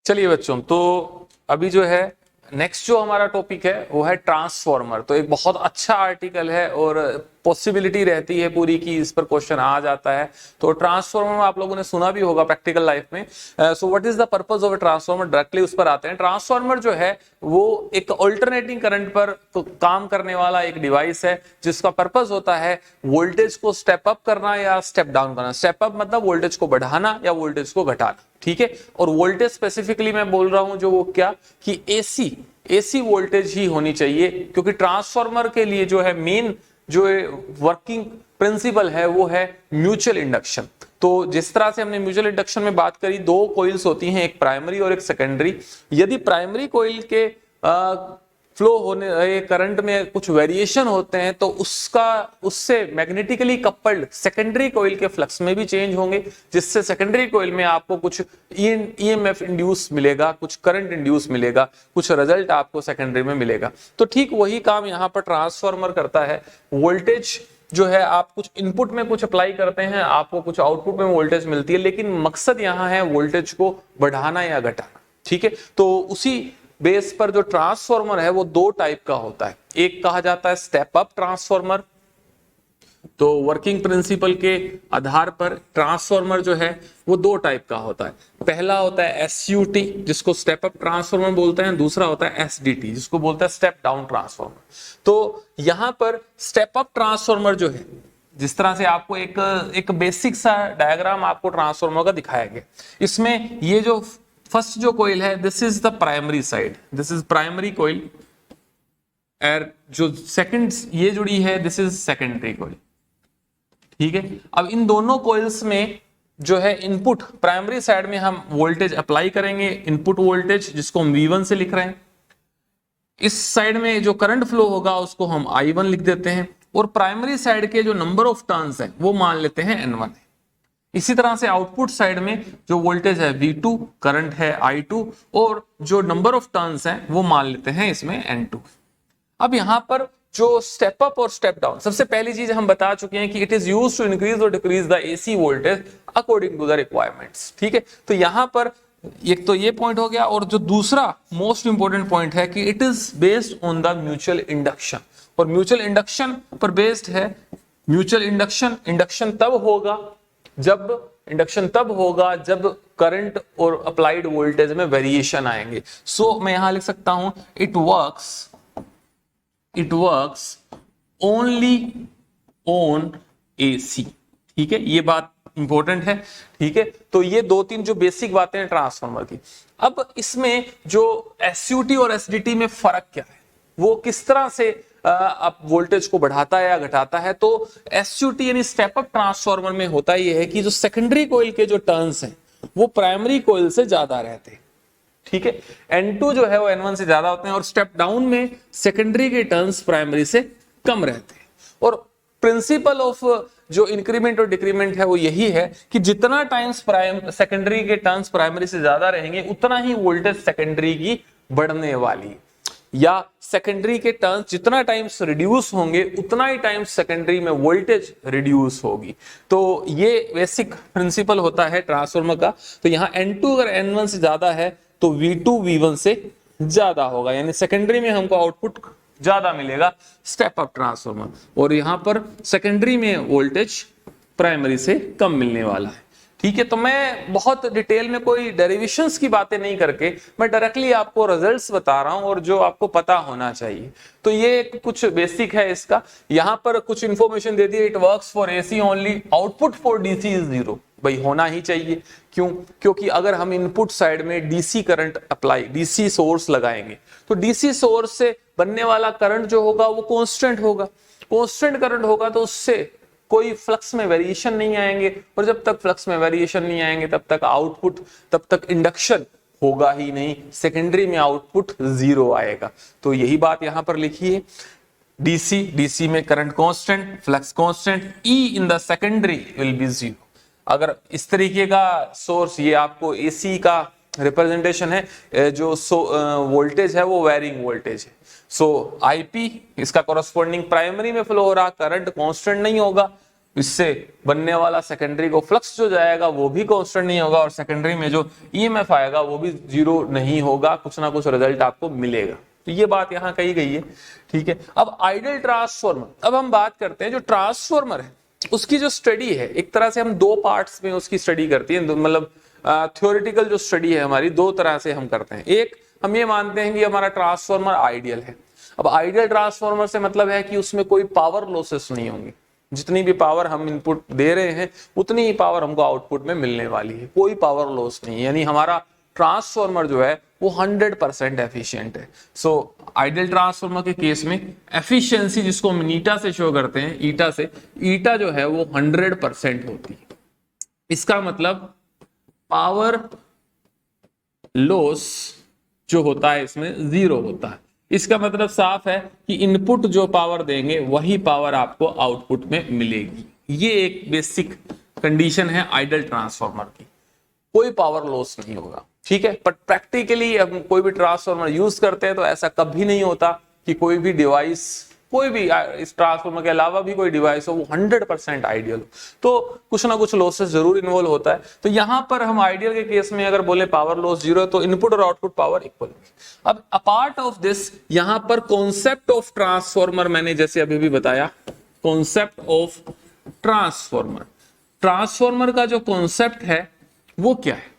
चलिए बच्चों, तो अभी जो है नेक्स्ट जो हमारा टॉपिक है वो है ट्रांसफॉर्मर। तो एक बहुत अच्छा आर्टिकल है और पॉसिबिलिटी रहती है पूरी की इस पर क्वेश्चन आ जाता है। तो ट्रांसफॉर्मर आप लोगों ने सुना भी होगा प्रैक्टिकल लाइफ में। So what is the purpose of A transformer, directly उस पर आते हैं। ट्रांसफॉर्मर जो है वो एक ऑल्टरनेटिंग करंट पर तो काम करने वाला एक डिवाइस है जिसका पर्पस होता है वोल्टेज को स्टेप अप करना या स्टेप डाउन करना। स्टेप अप मतलब वोल्टेज को बढ़ाना या वोल्टेज को घटाना, ठीक है। और वोल्टेज स्पेसिफिकली मैं बोल रहा हूं जो वो क्या कि एसी वोल्टेज ही होनी चाहिए, क्योंकि ट्रांसफार्मर के लिए जो है मेन जो वर्किंग प्रिंसिपल है वो है म्यूचुअल इंडक्शन। तो जिस तरह से हमने म्यूचुअल इंडक्शन में बात करी, दो कॉइल्स होती हैं, एक प्राइमरी और एक सेकेंडरी। यदि प्राइमरी कॉइल के फ्लो होने करंट में कुछ वेरिएशन होते हैं तो उससे मैग्नेटिकली कपल्ड सेकेंडरी कॉइल के फ्लक्स में भी चेंज होंगे, जिससे सेकेंडरी कॉइल में आपको कुछ ईएमएफ इंड्यूस मिलेगा, कुछ करंट इंड्यूस मिलेगा, कुछ रिजल्ट आपको सेकेंडरी में मिलेगा। तो ठीक वही काम यहां पर ट्रांसफार्मर करता है। वोल्टेज जो है आप कुछ इनपुट में कुछ अप्लाई करते हैं, आपको कुछ आउटपुट में वोल्टेज मिलती है, लेकिन मकसद यहां है वोल्टेज को बढ़ाना या घटाना, ठीक है। तो उसी बेस पर जो ट्रांसफॉर्मर है वो दो टाइप का होता है। एक कहा जाता है स्टेप अप ट्रांसफॉर्मर। तो वर्किंग प्रिंसिपल के आधार पर ट्रांसफॉर्मर जो है वो दो टाइप का होता है। पहला होता है एसयूटी जिसको स्टेप अप ट्रांसफॉर्मर बोलते हैं, दूसरा होता है एसडीटी जिसको बोलते हैं स्टेप डाउन ट्रांसफॉर्मर। तो यहां पर स्टेप अप ट्रांसफॉर्मर जो है, जिस तरह से आपको एक बेसिक सा डायग्राम आपको ट्रांसफॉर्मर का दिखाया गया, इसमें ये जो फर्स्ट जो कोइल है this is the primary side, this is primary coil, और जो सेकंड ये जुड़ी है दिस इज सेकेंडरी कोइल, ठीक है। अब इन दोनों कोइल्स में जो है इनपुट प्राइमरी साइड में हम वोल्टेज अप्लाई करेंगे, इनपुट वोल्टेज जिसको हम V1 से लिख रहे हैं। इस साइड में जो करंट फ्लो होगा उसको हम I1 लिख देते हैं, और प्राइमरी साइड के जो नंबर ऑफ टर्न्स हैं वो मान लेते हैं N1। इसी तरह से आउटपुट साइड में जो वोल्टेज है V2, करंट है I2, और जो नंबर ऑफ टर्न्स हैं वो मान लेते हैं इसमें N2। अब यहां पर जो स्टेप अप और स्टेप डाउन, सबसे पहली चीज हम बता चुके हैं कि it is used to increase और decrease the AC voltage according to the requirements, ठीक है। तो यहां पर एक तो ये पॉइंट हो गया, और जो दूसरा मोस्ट इंपॉर्टेंट पॉइंट है कि it is based on the mutual induction, और म्यूचुअल इंडक्शन पर बेस्ड है। म्यूचुअल इंडक्शन तब होगा जब करंट और अप्लाइड वोल्टेज में वेरिएशन आएंगे। सो मैं यहां लिख सकता हूं it works only on AC, ठीक है। ये बात इंपॉर्टेंट है, ठीक है। तो ये दो तीन जो बेसिक बातें हैं ट्रांसफार्मर की। अब इसमें जो एसयूटी और एसडीटी में फर्क क्या है, वो किस तरह से आप वोल्टेज को बढ़ाता है या घटाता है। तो एसयूटी यानी स्टेप अप ट्रांसफार्मर में होता यह है कि जो सेकेंडरी कॉइल के जो टर्न्स हैं वो प्राइमरी कॉइल से ज्यादा रहते हैं, ठीक है। N2 जो है वो N1 से ज्यादा होते हैं, और स्टेप डाउन में सेकेंडरी के टर्न्स प्राइमरी से कम रहते हैं। और प्रिंसिपल ऑफ जो इंक्रीमेंट और डिक्रीमेंट है वो यही है कि जितना टाइम्स सेकेंडरी के टर्न्स प्राइमरी से ज्यादा रहेंगे उतना ही वोल्टेज सेकेंडरी की बढ़ने वाली, या सेकेंडरी के टर्न्स जितना टाइम्स रिड्यूस होंगे उतना ही टाइम्स सेकेंडरी में वोल्टेज रिड्यूस होगी। तो ये बेसिक प्रिंसिपल होता है ट्रांसफार्मर का। तो यहाँ N2 अगर N1 से ज्यादा है तो V2 V1 से ज्यादा होगा, यानी सेकेंडरी में हमको आउटपुट ज्यादा मिलेगा स्टेप अप ट्रांसफार्मर, और यहां पर सेकेंडरी में वोल्टेज प्राइमरी से कम मिलने वाला है, ठीक है। तो मैं बहुत डिटेल में कोई डेरिवेशंस की बातें नहीं करके मैं डायरेक्टली आपको रिजल्ट्स बता रहा हूं और जो आपको पता होना चाहिए। तो ये कुछ बेसिक है इसका। यहां पर कुछ information they the, it works for AC only, output for DC is 0। भाई होना ही चाहिए, क्यों? क्योंकि अगर हम इनपुट साइड में DC current apply, DC source लगाएंगे तो डीसी सोर्स से बनने वाला करंट जो होगा वो कांस्टेंट होगा। कांस्टेंट करंट होगा तो उससे कोई फ्लक्स में वेरिएशन नहीं आएंगे, और जब तक फ्लक्स में वेरिएशन नहीं आएंगे तब तक इंडक्शन होगा ही नहीं, सेकेंडरी में आउटपुट 0 आएगा। तो यही बात यहां पर लिखी है, डीसी में current constant, flux constant, E in the secondary will be 0। अगर इस तरीके का सोर्स, ये आपको एसी का रिप्रेजेंटेशन है, जो वोल्टेज है वो वेरिंग वोल्टेज है। सो आईपी इसका कॉरस्पॉन्डिंग प्राइमरी में फ्लो हो रहा, करंट कांस्टेंट नहीं होगा, इससे बनने वाला सेकेंडरी को फ्लक्स जो जाएगा वो भी कांस्टेंट नहीं होगा और सेकेंडरी में जो ईएमएफ आएगा वो भी जीरो नहीं होगा, कुछ ना कुछ रिजल्ट आपको मिलेगा। तो ये बात यहां कही गई है, ठीक है। अब आइडियल ट्रांसफॉर्मर, अब हम बात करते हैं जो ट्रांसफॉर्मर है उसकी जो स्टडी है, एक तरह से हम दो पार्ट्स में उसकी स्टडी करती है, मतलब थ्योरेटिकल जो स्टडी है हमारी दो तरह से हम करते हैं। एक, हम ये मानते हैं कि हमारा ट्रांसफॉर्मर आइडियल है। अब आइडियल ट्रांसफॉर्मर से मतलब है कि उसमें कोई पावर लॉसेस नहीं होंगी, जितनी भी पावर हम इनपुट दे रहे हैं उतनी ही पावर हमको आउटपुट में मिलने वाली है, कोई पावर लॉस नहीं है, यानी हमारा ट्रांसफॉर्मर जो है वो 100% एफिशिएंट है। सो आइडियल ट्रांसफॉर्मर के केस में एफिशिएंसी जिसको हम ईटा से शो करते हैं, ईटा से, ईटा जो है वो 100% होती है। इसका मतलब पावर लॉस जो होता है इसमें जीरो होता है। इसका मतलब साफ है कि इनपुट जो पावर देंगे वही पावर आपको आउटपुट में मिलेगी। ये एक बेसिक कंडीशन है आइडियल ट्रांसफॉर्मर की, कोई पावर लॉस नहीं होगा, ठीक है। पर प्रैक्टिकली हम कोई भी ट्रांसफॉर्मर यूज करते हैं तो ऐसा कभी नहीं होता कि कोई भी डिवाइस, कोई भी इस ट्रांसफॉर्मर के अलावा भी कोई डिवाइस हो वो 100% आइडियल हो, तो कुछ ना कुछ लॉसेस जरूर इन्वॉल्व होता है। तो यहां पर हम आइडियल के केस में अगर बोले पावर लॉस जीरो, तो इनपुट और आउटपुट पावर इक्वल होगी। अब अपार्ट ऑफ दिस, यहां पर कॉन्सेप्ट ऑफ ट्रांसफॉर्मर मैंने जैसे अभी भी बताया, कॉन्सेप्ट ऑफ ट्रांसफॉर्मर, ट्रांसफॉर्मर का जो कॉन्सेप्ट है वो क्या है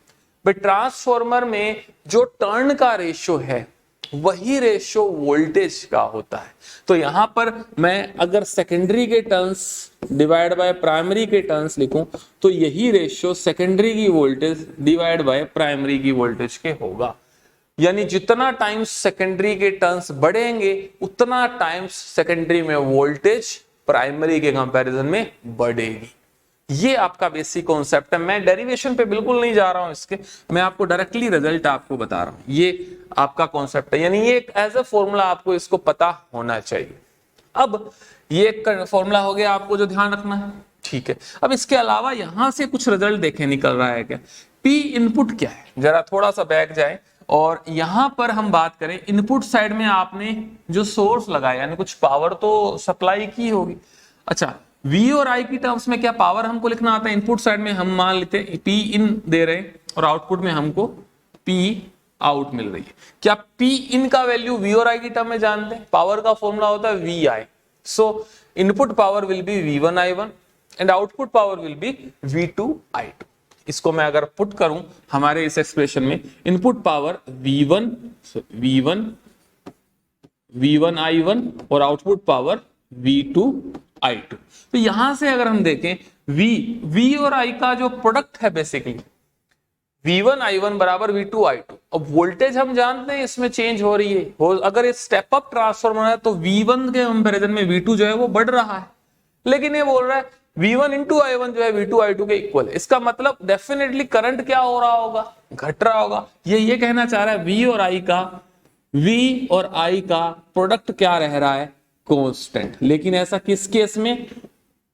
भाई? ट्रांसफॉर्मर में जो टर्न का रेशियो है वही रेशियो वोल्टेज का होता है। तो यहां पर मैं अगर सेकेंडरी के टर्न्स डिवाइड बाय प्राइमरी के टर्न्स लिखूं तो यही रेशियो सेकेंडरी की वोल्टेज डिवाइड बाय प्राइमरी की वोल्टेज के होगा। यानी जितना टाइम्स सेकेंडरी के टर्न्स बढ़ेंगे उतना टाइम्स सेकेंडरी में वोल्टेज प्राइमरी के कंपैरिजन में बढ़ेगी। ये आपका बेसिक कॉन्सेप्ट है। मैं डेरिवेशन पे बिल्कुल नहीं जा रहा हूं इसके, मैं आपको डायरेक्टली रिजल्ट आपको बता रहा हूं। ये आपका कॉन्सेप्ट है, यानी ये एक एज अ फॉर्मूला आपको इसको पता होना चाहिए। अब ये एक फॉर्मूला हो गया आपको जो ध्यान रखना है, ठीक है। अब इसके अलावा यहां से कुछ रिजल्ट देखें निकल रहा है क्या? पी इनपुट क्या है, जरा थोड़ा सा बैक जाए और यहां पर हम बात करें इनपुट साइड में आपने जो सोर्स लगाया यानी कुछ पावर तो सप्लाई की होगी। अच्छा, V और I की टर्म्स में क्या पावर हमको लिखना आता है? इनपुट साइड में हम मान लेते हैं P इन दे रहे हैं और आउटपुट में हमको P आउट मिल रही है। क्या P इन का वैल्यू V और I की टर्म में जानते हैं? पावर का फॉर्मूला होता है VI। So input power will be V1I1 and output power will be V2I2। इसको मैं अगर पुट करूं हमारे इस एक्सप्रेशन में, इनपुट पावर V1I1 और आउटपुट पावर V2I2। तो यहां से अगर हम देखें V और I का जो प्रोडक्ट है बेसिकली V1I1 बराबर V2I2। अब वोल्टेज हम जानते हैं इसमें चेंज हो रही है, अगर ये स्टेप अप ट्रांसफॉर्मर है तो V1 के कंपैरिजन में V2 जो है वो बढ़ रहा है, लेकिन ये बोल रहा है V1 इंटू I1 जो है V2I2 के इक्वल है। इसका मतलब डेफिनेटली करंट क्या हो रहा होगा? घट रहा होगा। ये कहना चाह रहा है V और I का प्रोडक्ट क्या रह रहा है? कांस्टेंट। लेकिन ऐसा किस केस में?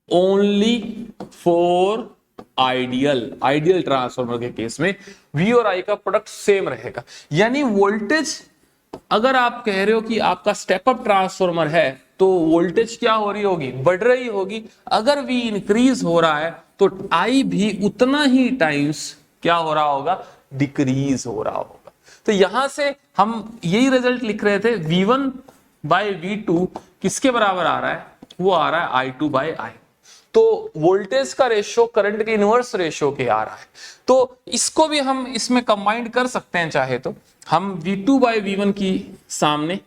ओनली फॉर आइडियल ट्रांसफॉर्मर के केस में V और I का प्रोडक्ट सेम रहेगा। यानी वोल्टेज, अगर आप कह रहे हो कि आपका स्टेप अप ट्रांसफॉर्मर है तो वोल्टेज क्या हो रही होगी? बढ़ रही होगी। अगर V इंक्रीज हो रहा है तो I भी उतना ही टाइम्स क्या हो रहा होगा? डिक्रीज हो रहा होगा। तो यहां से हम यही रिजल्ट लिख रहे थे, V1 बाय V2 किसके बराबर आ रहा है? वो आ रहा है I2 बाय I। तो वोल्टेज का रेशियो करंट के इनवर्स रेशियो के आ रहा है। तो इसको भी हम इसमें कंबाइन कर सकते हैं, चाहे तो हम V2 बाय V1 की सामने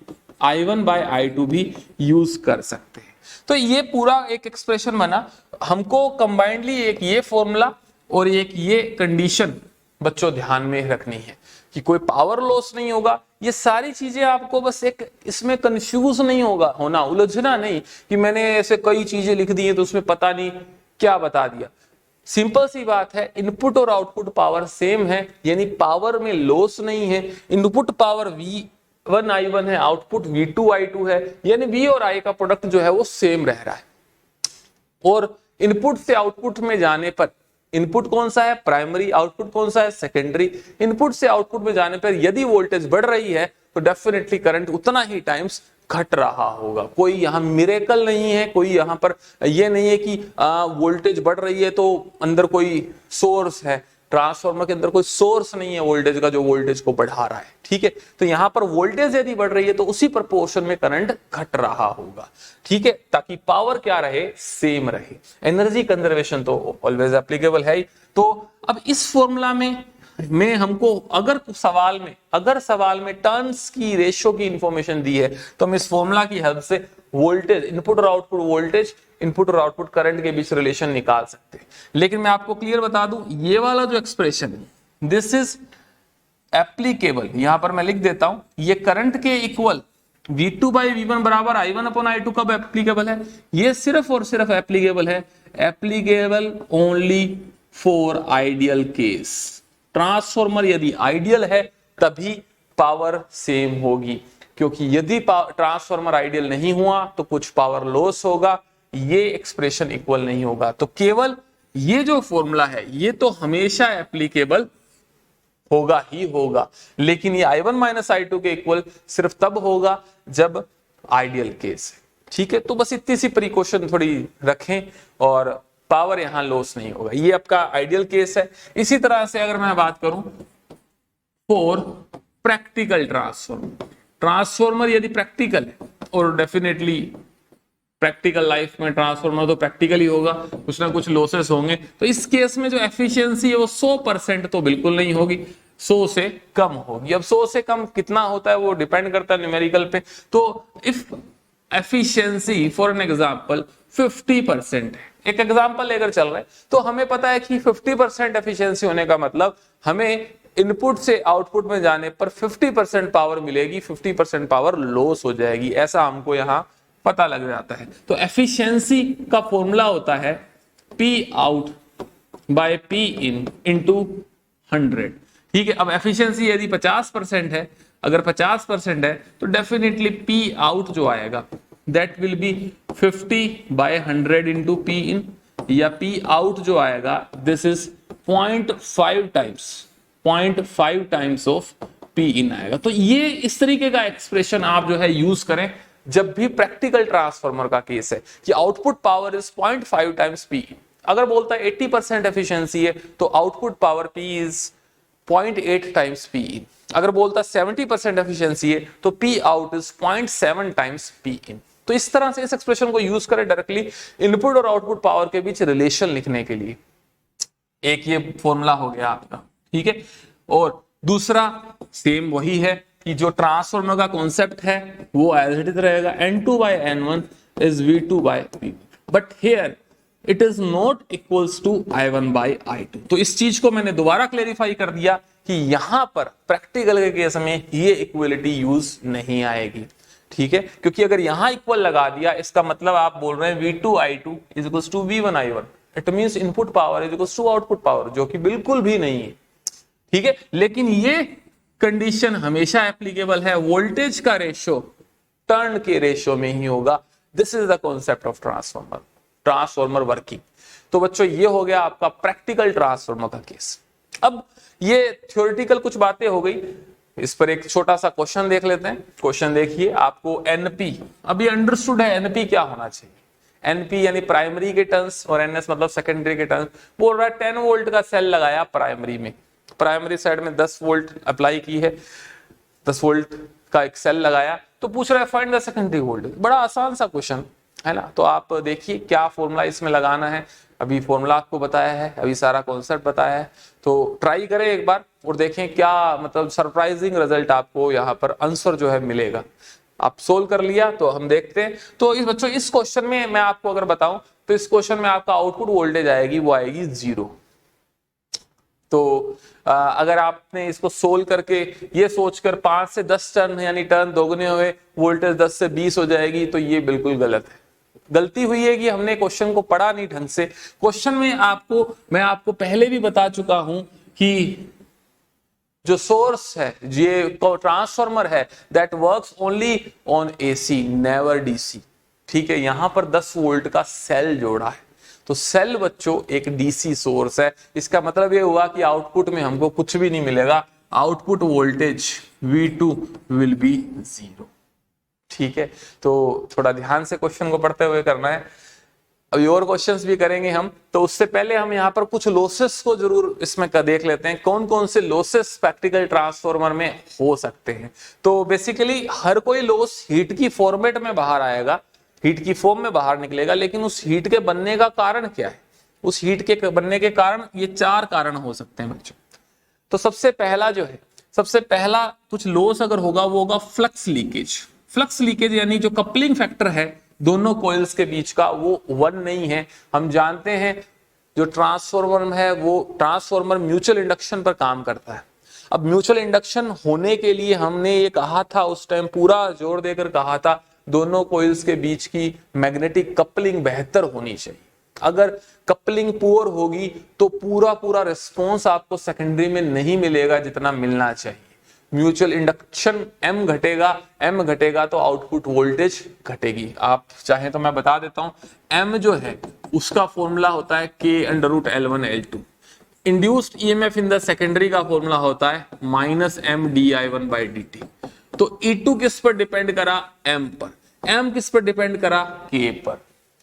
I1 बाय I2 भी यूज कर सकते हैं। तो ये पूरा एक एक्सप्रेशन बना। हमको कंबाइंडली एक ये फॉर्मूला और एक ये कंडीशन बच्चों ध्यान में रखनी है कि कोई पावर लॉस नहीं होगा। ये सारी चीजें आपको बस एक इसमें कंफ्यूज नहीं होना, उलझना नहीं कि मैंने ऐसे कई चीजें लिख दी हैं तो उसमें पता नहीं क्या बता दिया। सिंपल सी बात है, इनपुट और आउटपुट पावर सेम है, यानी पावर में लॉस नहीं है। इनपुट पावर V1I1 है, आउटपुट V2I2 है, यानी V और I का प्रोडक्ट जो है वो सेम रह रहा है। और इनपुट से आउटपुट में जाने पर इनपुट कौन सा है? प्राइमरी। आउटपुट कौन सा है? सेकेंडरी। इनपुट से आउटपुट में जाने पर यदि वोल्टेज बढ़ रही है तो डेफिनेटली करंट उतना ही टाइम्स घट रहा होगा। कोई यहाँ मिरेकल नहीं है, कोई यहाँ पर ये नहीं है कि वोल्टेज बढ़ रही है तो अंदर कोई सोर्स है, ट्रांसफार्मर के अंदर कोई सोर्स नहीं है वोल्टेज का जो वोल्टेज को बढ़ा रहा है, ठीक है। तो यहाँ पर वोल्टेज यदि बढ़ रही है तो उसी प्रोपोर्शन में करंट घट रहा होगा, ठीक है, ताकि पावर क्या रहे, सेम रहे। एनर्जी कंजर्वेशन तो ऑलवेज एप्लीकेबल है ही। तो अब इस फॉर्मूला में हमको अगर सवाल में टर्न्स की रेशियो की इंफॉर्मेशन दी है तो हम इस फॉर्मूला की हेल्प से वोल्टेज, इनपुट और आउटपुट वोल्टेज, इनपुट और आउटपुट करंट के बीच रिलेशन निकाल सकते हैं। लेकिन मैं आपको क्लियर बता दूं, ये वाला जो एक्सप्रेशन है दिस इज एप्लीकेबल, यहां पर मैं लिख देता हूं, ये करंट के इक्वल V2 बाई V1 बराबर I1 अपॉन I2 कब एप्लीकेबल है, ये सिर्फ और सिर्फ एप्लीकेबल है, applicable only for ideal case. Transformer यदि आइडियल है तभी पावर सेम होगी, क्योंकि यदि ट्रांसफॉर्मर आइडियल नहीं हुआ तो कुछ पावर लॉस होगा, ये एक्सप्रेशन इक्वल नहीं होगा। तो केवल ये जो फॉर्मूला है ये तो हमेशा एप्लीकेबल होगा ही होगा, लेकिन ये I1 माइनस I2 के इक्वल सिर्फ तब होगा जब आइडियल केस है, ठीक है। तो बस इतनी सी प्रिकॉशन थोड़ी रखें और पावर यहां लॉस नहीं होगा, ये आपका आइडियल केस है। इसी तरह से अगर मैं बात करूं फॉर प्रैक्टिकल ट्रांसफॉर्मर यदि प्रैक्टिकल है, और डेफिनेटली प्रैक्टिकल लाइफ में ट्रांसफॉर्मर तो प्रैक्टिकल ही होगा, कुछ ना कुछ लॉसेस होंगे, तो इस केस में जो एफिशिएंसी है वो 100% तो बिल्कुल नहीं होगी, 100 से कम होगी। अब 100 से कम कितना होता है वो डिपेंड करता है न्यूमेरिकल पे। तो if efficiency for an example 50% है, एक एग्जांपल लेकर चल रहे हैं, तो हमें पता है कि 50% एफिशिएंसी होने का मतलब हमें इनपुट से आउटपुट में जाने पर 50% पावर मिलेगी, 50% पावर लॉस हो जाएगी, ऐसा हमको यहां पता लग जाता है। तो एफिशिएंसी का फॉर्मूला होता है P out by P in into 100, ठीक है। अब एफिशिएंसी यदि 50% है, अगर 50% है तो डेफिनेटली P आउट जो आएगा that will be 50 by 100 into P in, या P आउट जो आएगा this is 0.5 times of P in आएगा। तो ये इस तरीके का एक्सप्रेशन आप जो है यूज करें जब भी प्रैक्टिकल ट्रांसफार्मर का केस है कि output power is 0.5 times P इन। अगर बोलता है 80% एफिशिएंसी है तो output power P is 0.8 times P इन। अगर बोलता है 70% एफिशिएंसी है तो P out is 0.7 times P इन। तो इस तरह से इस एक्सप्रेशन को यूज करें डायरेक्टली इनपुट और आउटपुट पावर के बीच रिलेशन लिखने के लिए। एक ये फॉर्मूला हो गया आपका, ठीक है। और दूसरा सेम वही है कि जो ट्रांसफार्मर का कॉन्सेप्ट है वो एज इट इज रहेगा, N2 by N1 is V2 by V1, but here it is not equals to I1 by I2। तो इस चीज को मैंने दोबारा क्लेरिफाई कर दिया कि यहां पर प्रैक्टिकल के केस में ये इक्वलिटी यूज नहीं आएगी, ठीक है, क्योंकि अगर यहां इक्वल लगा दिया इसका मतलब आप बोल रहे हैं V2 I2 is equals to V1 I1, it means input power is equals to output power, जो कि बिल्कुल भी नहीं है, ठीक है। लेकिन ये कंडीशन हमेशा एप्लीकेबल है, वोल्टेज का रेशियो टर्न के रेशियो में ही होगा। This is the concept of transformer working. तो बच्चों ये हो गया आपका प्रैक्टिकल ट्रांसफार्मर का केस। अब ये थ्योरेटिकल कुछ बातें हो गई, इस पर एक छोटा सा क्वेश्चन देख लेते हैं। क्वेश्चन देखिए, आपको एनपी अभी अंडरस्टूड है, एनपी क्या होना चाहिए, एनपी यानी प्राइमरी के टर्न्स और एनएस मतलब सेकेंडरी के टर्न्स। बोल रहा है 10 वोल्ट का सेल लगाया प्राइमरी में, प्राइमरी साइड में 10 वोल्ट अप्लाई की है, 10 वोल्ट का एक सेल लगाया, तो पूछ रहा है फाइंड द सेकेंडरी वोल्टेज। बड़ा आसान सा क्वेश्चन है ना। तो आप देखिए क्या फॉर्मूला इसमें लगाना है, अभी फॉर्मूला आपको बताया है, अभी सारा कॉन्सेप्ट बताया है, तो ट्राई करें एक बार और देखें क्या मतलब सरप्राइजिंग रिजल्ट आपको यहाँ पर आंसर जो है मिलेगा। आप सोल्व कर लिया तो हम देखते हैं। तो इस बच्चों इस क्वेश्चन में मैं आपको अगर बताऊं तो इस क्वेश्चन में आपका आउटपुट वोल्टेज आएगी वो आएगी 0। तो अगर आपने इसको सोल्व करके ये सोचकर 5 से 10 टर्न यानी टर्न दोगुने हुए वोल्टेज 10 से 20 हो जाएगी, तो ये बिल्कुल गलत है। गलती हुई है कि हमने क्वेश्चन को पढ़ा नहीं ढंग से। क्वेश्चन में मैं आपको पहले भी बता चुका हूं कि जो सोर्स है, ये ट्रांसफार्मर है, that works only on AC never DC, ठीक है। यहां पर 10 वोल्ट का सेल जोड़ा है, तो सेल बच्चों एक डीसी सोर्स है। इसका मतलब ये हुआ कि आउटपुट में हमको कुछ भी नहीं मिलेगा, output voltage V2 will be 0, ठीक है, तो थोड़ा ध्यान से क्वेश्चन को पढ़ते हुए करना है। अभी और क्वेश्चंस भी करेंगे हम, तो उससे पहले हम यहाँ पर कुछ लॉसेस को जरूर इसमें देख लेते हैं, कौन कौन से लॉसेस प्रैक्टिकल ट्रांसफॉर्मर में हो सकते हैं। तो बेसिकली हर कोई लॉस हीट की फॉर्मेट में बाहर आएगा, हीट की फॉर्म में बाहर निकलेगा, लेकिन उस हीट के बनने का कारण क्या है, उस हीट के बनने के कारण ये 4 कारण हो सकते हैं बच्चों। तो सबसे पहला जो है, सबसे पहला कुछ लॉस अगर होगा वो होगा फ्लक्स लीकेज। फ्लक्स लीकेज यानी जो कपलिंग फैक्टर है दोनों कॉइल्स के बीच का वो 1 नहीं है। हम जानते हैं जो ट्रांसफॉर्मर है वो ट्रांसफॉर्मर म्यूचुअल इंडक्शन पर काम करता है। अब म्यूचुअल इंडक्शन होने के लिए हमने ये कहा था उस टाइम, पूरा जोर देकर कहा था दोनों कॉइल्स के बीच की मैग्नेटिक कपलिंग बेहतर होनी चाहिए। अगर कपलिंग पुअर होगी तो पूरा पूरा रिस्पॉन्स आपको सेकेंडरी में नहीं मिलेगा जितना मिलना चाहिए। म्यूचुअल इंडक्शन M घटेगा तो आउटपुट वोल्टेज घटेगी। आप चाहें तो मैं बता देता हूं, M जो है उसका फॉर्मूला होता है K√L1L2। Induced EMF in the secondary का फॉर्मूला होता है -M/dI1/dt। तो E2 किस पर डिपेंड करा, M पर। M किस पर डिपेंड करा, K पर।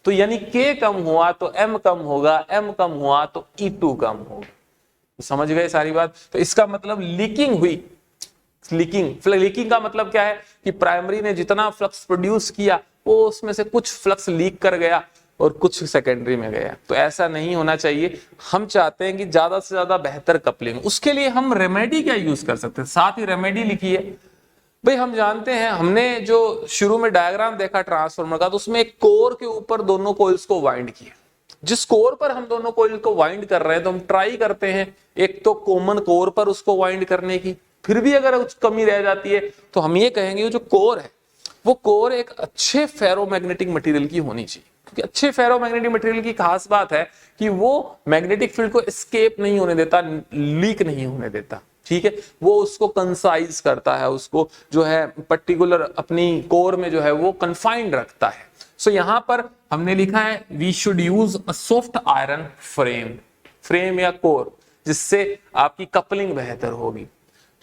तो यानी K कम हुआ तो M कम होगा, M कम हुआ तो E2 कम होगा। तो समझ गए सारी बात। तो इसका मतलब लीकिंग हुई। लीकिंग का मतलब क्या है कि प्राइमरी ने जितना फ्लक्स प्रोड्यूस किया वो उसमें से कुछ फ्लक्स लीक कर गया और कुछ सेकेंडरी में गया। तो ऐसा नहीं होना चाहिए। हम चाहते हैं कि ज्यादा से ज्यादा बेहतर कपलिंग। उसके लिए हम रेमेडी क्या यूज कर सकते हैं, साथ ही रेमेडी लिखी है भाई। हम जानते हैं, हमने जो शुरू में डायग्राम देखा ट्रांसफार्मर का, तो उसमें एक कोर के ऊपर दोनों कॉइल्स को वाइंड किया। जिस कोर पर हम दोनों कॉइल को वाइंड कर रहे हैं, तो हम ट्राई करते हैं एक तो कॉमन कोर पर उसको वाइंड करने की। फिर भी अगर कुछ कमी रह जाती है तो हम ये कहेंगे जो कोर है वो कोर एक अच्छे फेरोमैग्नेटिक मटेरियल की होनी चाहिए। क्योंकि अच्छे फेरोमैग्नेटिक मटेरियल की खास बात है कि वो मैग्नेटिक फील्ड को एस्केप नहीं होने देता, लीक नहीं होने देता। ठीक है, वो उसको कंसाइज करता है, उसको जो है पर्टिकुलर अपनी कोर में जो है वो कन्फाइंड रखता है। सो यहां पर हमने लिखा है we should use a soft iron frame या कोर, जिससे आपकी कपलिंग बेहतर होगी।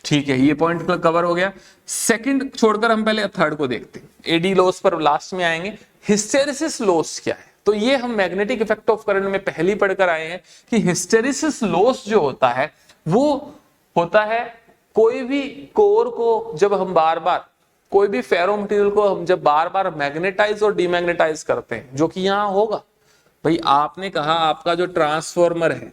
ठीक है, ये पॉइंट कवर हो गया। सेकंड छोड़कर हम पहले थर्ड को देखते हैं। एडी लॉस पर लास्ट में आएंगे। हिस्टेरिसिस लॉस क्या है, तो ये हम मैग्नेटिक इफेक्ट ऑफ करंट में पहली पढ़कर आए हैं कि हिस्टेरिसिस लॉस जो होता है वो होता है कोई भी कोर को जब हम बार बार, कोई भी फेरो मटेरियल को हम जब बार बार मैग्नेटाइज और डीमैग्नेटाइज करते हैं, जो कि यहां होगा। भाई आपने कहा आपका जो ट्रांसफॉर्मर है,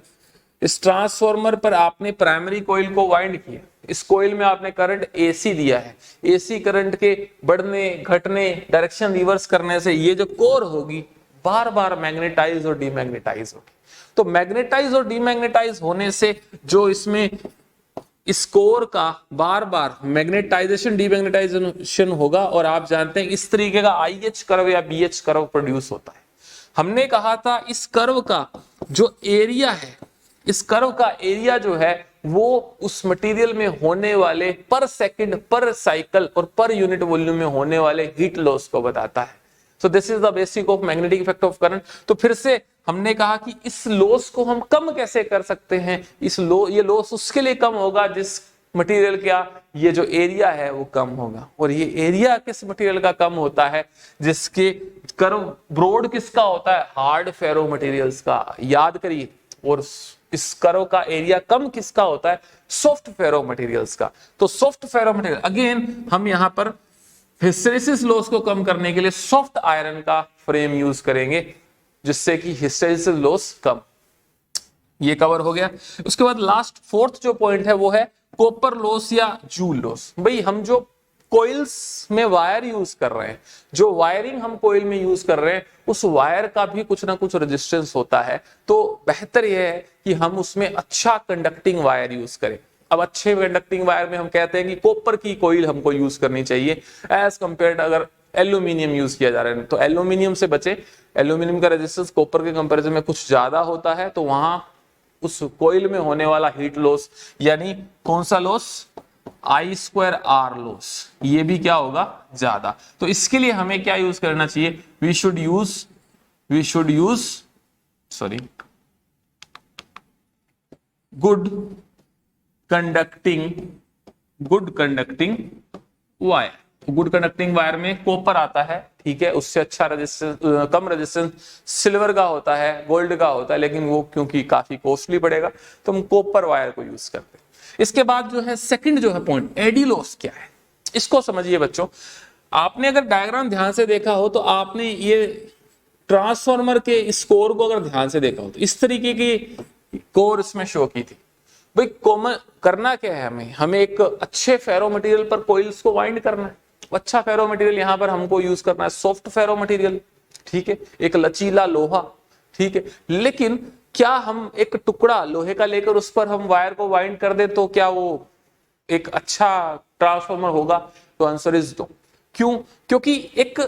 इस ट्रांसफॉर्मर पर आपने प्राइमरी कॉइल को वाइंड किया, इस कॉइल में आपने करंट एसी दिया है। एसी करंट के बढ़ने घटने, डायरेक्शन रिवर्स करने से ये जो कोर होगी बार बार मैग्नेटाइज और डीमैग्नेटाइज होगी। तो मैग्नेटाइज और डीमैग्नेटाइज होने से जो इसमें इस कोर का बार बार मैग्नेटाइजेशन डीमैग्नेटाइजेशन होगा, और आप जानते हैं इस तरीके का आईएच कर्व या बीएच कर्व प्रोड्यूस होता है। हमने कहा था इस कर्व का जो एरिया है, इस कर्व का एरिया जो है वो उस मटेरियल में होने वाले पर सेकंड, पर साइकिल और पर यूनिट वॉल्यूम में होने वाले हीट लॉस को बताता है। So this is the basic of magnetic effect of current. तो फिर से हमने कहा कि इस लॉस को हम कम कैसे कर सकते हैं। ये लॉस उसके लिए कम होगा जिस मटेरियल का ये जो एरिया है वो कम होगा। और ये एरिया किस मटेरियल का कम होता है, जिसके कर्व ब्रॉड किसका होता है, हार्ड फेरो मटेरियल्स का, याद करिए। और इस कर्व का एरिया कम किसका होता है, सॉफ्ट फेरो मटेरियल्स का। तो सॉफ्ट फेरो मटेरियल, अगेन हम यहां पर हिस्टेरिसिस लॉस को कम करने के लिए सॉफ्ट आयरन का फ्रेम यूज करेंगे, जिससे कि हिस्टेरिसिस लॉस कम। ये कवर हो गया। उसके बाद लास्ट फोर्थ जो पॉइंट है वो है कॉपर लॉस या जूल लॉस। भाई हम जो कोइल्स में वायर यूज कर रहे हैं, जो वायरिंग हम कोइल में यूज कर रहे हैं, उस वायर का भी कुछ ना कुछ रेजिस्टेंस होता है। तो बेहतर यह है कि हम उसमें अच्छा कंडक्टिंग वायर यूज करें। अब अच्छे कंडक्टिंग वायर में हम कहते हैं कि कॉपर की कोइल हमको यूज करनी चाहिए एज कंपेयर्ड अगर एल्यूमिनियम यूज किया जा रहा है। तो एल्यूमिनियम से बचे, एल्यूमिनियम का रेजिस्टेंस कॉपर के कंपैरिजन में कुछ ज्यादा होता है, तो वहां उस कोइल में होने वाला हीट लॉस, यानी कौन सा लॉस, I2R लॉस, ये भी क्या होगा, ज्यादा। तो इसके लिए हमें क्या यूज करना चाहिए, we should use good conducting wire. Good conducting wire में कॉपर आता है, ठीक है, उससे अच्छा रेजिस्टेंस, कम रेजिस्टेंस सिल्वर का होता है, गोल्ड का होता है, लेकिन वो क्योंकि काफी कॉस्टली पड़ेगा तो हम कॉपर वायर को यूज करते हैं। इसके बाद जो है सेकंड जो है पॉइंट, एडी लॉस क्या है, इसको समझिए बच्चों। आपने अगर डायग्राम ध्यान से देखा हो तो आपने ये ट्रांसफार्मर के स्कोर को अगर ध्यान से देखा हो तो इस तरीके की कोर इसमें शो की थी। भाई कॉमन करना क्या है, हमें एक अच्छे फेरो मटेरियल पर कोइल्स को वाइंड करना है। अच्छा फेरो मटेरियल यहां पर हमको यूज करना है सॉफ्ट फेरो मटेरियल, ठीक है, एक लचीला लोहा, ठीक है। लेकिन क्या हम एक टुकड़ा लोहे का लेकर उस पर हम वायर को वाइंड कर दे तो क्या वो एक अच्छा ट्रांसफार्मर होगा? तो आंसर इज नो। क्यों? क्योंकि एक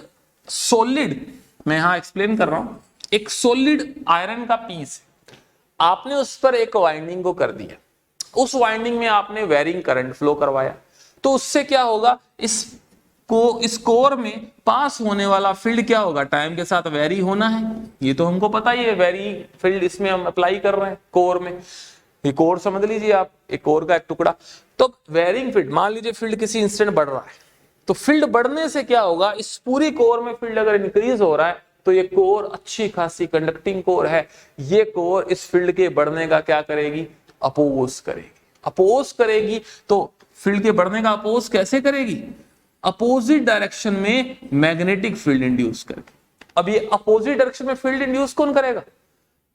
सॉलिड, मैं यहां एक्सप्लेन कर रहा हूं, एक सॉलिड आयरन का पीस आपने उस पर एक वाइंडिंग को कर दिया, उस वाइंडिंग में आपने वेरिंग करंट फ्लो करवाया, तो उससे क्या होगा, इस कोर में पास होने वाला फील्ड क्या होगा, टाइम के साथ वेरी होना है। ये तो हमको पता ही है, वेरी फील्ड इसमें हम अप्लाई कर रहे हैं कोर में। ये कोर समझ लीजिए आप, एक कोर का एक टुकड़ा, तो वेरिंग फील्ड, मान लीजिए फील्ड किसी इंस्टेंट बढ़ रहा है, तो फील्ड बढ़ने से क्या होगा, इस पूरी कोर में फील्ड अगर इंक्रीज हो रहा है तो ये कोर अच्छी खासी कंडक्टिंग कोर है, ये कोर इस फील्ड के बढ़ने का क्या करेगी, अपोज करेगी। अपोज करेगी तो फील्ड के बढ़ने का अपोज कैसे करेगी, अपोजिट डायरेक्शन में मैग्नेटिक फील्ड इंड्यूस करके। अब ये अपोजिट डायरेक्शन में फील्ड इंड्यूस कौन करेगा,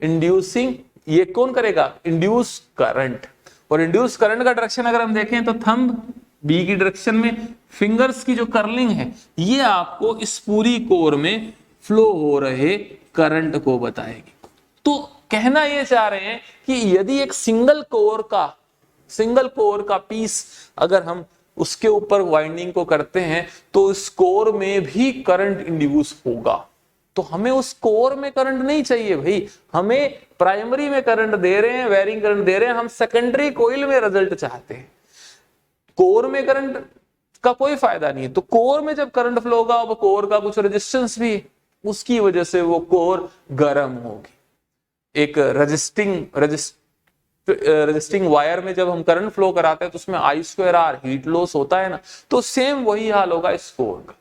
इंड्यूसिंग, ये कौन करेगा, इंड्यूस करंट। और इंड्यूस करंट का डायरेक्शन अगर हम देखें तो थंब बी की डायरेक्शन में, फिंगर्स की जो कर्लिंग है ये आपको इस पूरी कोर में फ्लो हो रहे करंट को बताएगी। तो कहना ये चाह रहे हैं कि यदि एक सिंगल कोर का पीस अगर हम उसके ऊपर वाइंडिंग को करते हैं तो इस कोर में भी करंट इंड्यूस होगा। तो हमें उस कोर में करंट नहीं चाहिए भाई, हमें प्राइमरी में करंट दे रहे हैं, वेरिंग करंट दे रहे हैं, हम सेकेंडरी कोइल में रिजल्ट चाहते हैं। कोर में करंट का कोई फायदा नहीं है। तो कोर में जब करंट फ्लो होगा, अब कोर का कुछ रेजिस्टेंस भी, उसकी वजह से वो कोर गर्म होगी। एक रेजिस्टिंग वायर में जब हम करंट फ्लो कराते हैं तो उसमें I²R हीट लॉस होता है ना, तो सेम वही हाल होगा इस कोर का।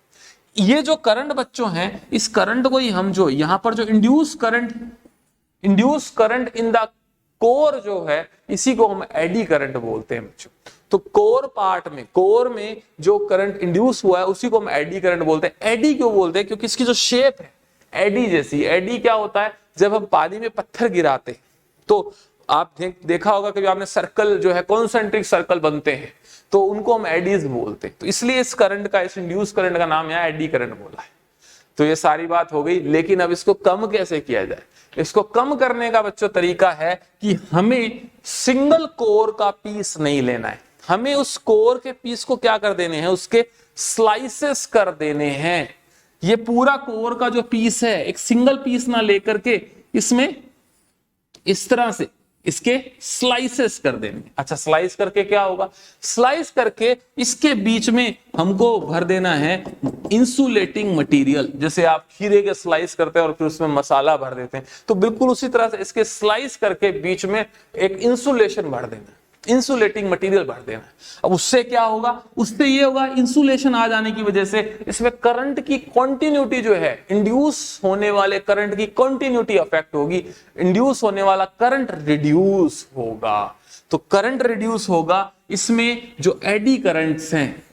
ये जो करंट बच्चों हैं, इस करंट को ही हम जो यहां पर जो induce current in the core जो है, इसी को हम एडी करंट बोलते हैं बच्चों। तो कोर में जो करंट इंड्यूस हुआ है उसी को हम एडी करंट बोलते हैं। एडी क्यों बोलते हैं, क्योंकि इसकी जो शेप है एडी जैसी। एडी क्या होता है, जब हम पानी में पत्थर गिराते तो आप देखा होगा कि आपने सर्कल जो है कॉन्सेंट्रिक सर्कल बनते हैं, तो उनको हम एडीज बोलते हैं। तो इसलिए इस करंट का, इस इंड्यूस करंट का नाम यहाँ एडी करंट बोला है। तो ये सारी बात हो गई, लेकिन अब इसको कम कैसे किया जाए। इसको कम करने का बच्चों तरीका है कि हमें सिंगल कोर का पीस नहीं लेना है, हमें उस कोर के पीस को क्या कर देने हैं, उसके स्लाइसेस कर देने हैं। ये पूरा कोर का जो पीस है, एक सिंगल पीस ना लेकर के इसमें इस तरह से इसके स्लाइसेस कर देंगे। अच्छा, स्लाइस करके क्या होगा, स्लाइस करके इसके बीच में हमको भर देना है इंसुलेटिंग मटेरियल। जैसे आप खीरे के स्लाइस करते हैं और फिर उसमें मसाला भर देते हैं, तो बिल्कुल उसी तरह से इसके स्लाइस करके बीच में एक इंसुलेशन भर देना, इंसुलेटिंग मटेरियल भर देना। अब उससे क्या होगा, उससे ये होगा, इंसुलेशन आ जाने की वजह से इसमें करंट की कंटिन्यूटी जो है, इंड्यूस होने वाले करंट की कंटिन्यूटी अफेक्ट होगी, इंड्यूस होने वाला करंट रिड्यूस होगा। तो करंट रिड्यूस होगा, इसमें जो एडी करंट्स हैं,